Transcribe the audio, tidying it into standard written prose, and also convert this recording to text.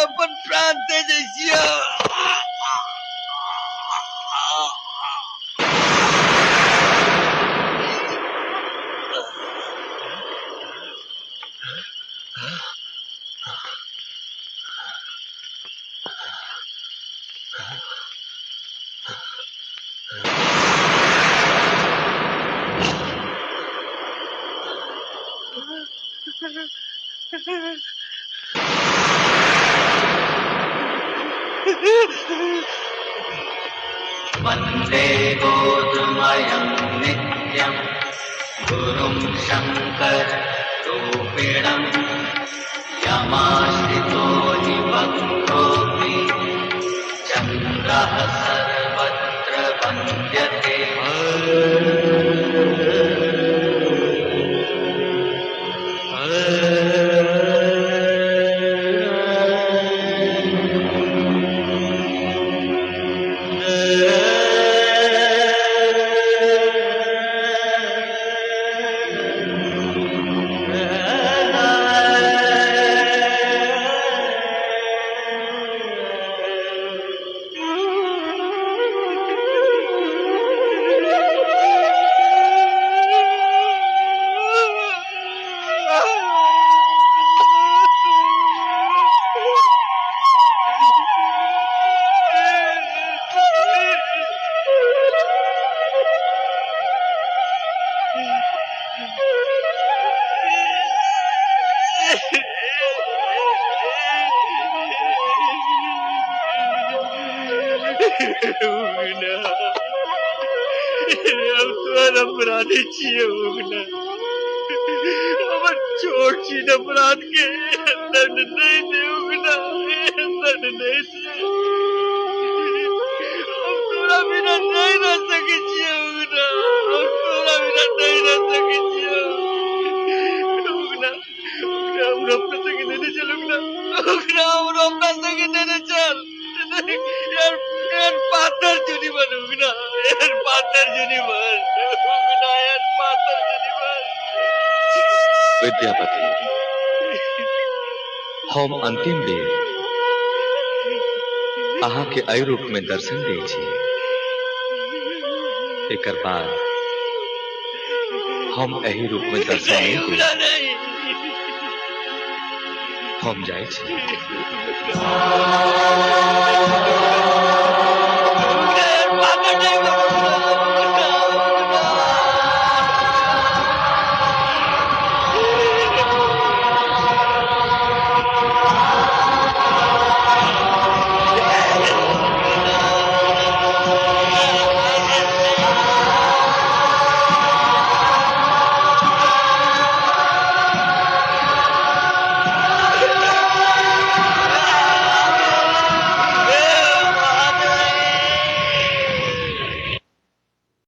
अपन प्राण दे दीजिए। वन्दे गोधुमयं नित्यं गुरुं शङ्कररूपिणं यमाश्रितो हि भक्तोऽपि चन्द्रः सर्वत्र वन्द्यते। अपराधी चाहिए उगना, छोट चीज अपराध के दंड नहीं दे उगना, दंड नहीं दे। हम तोरा बिना नहीं रह सके छिए उगना, हम तोरा बिना नहीं रह सके छिए उगना। हम अपना संगे देने चल उगना, हम अपना संगे देने चल। यार पाथर जुनी बन उगना, यार पाथर जुनी बन उगना, यार पाथर जुनी बन। विद्यापति, हम अंतिम बेर अहाँ के अय रूप में दर्शन दै छी। एकर बाद हम एही रूप में दर्शन नहीं दै। हम जाय छी।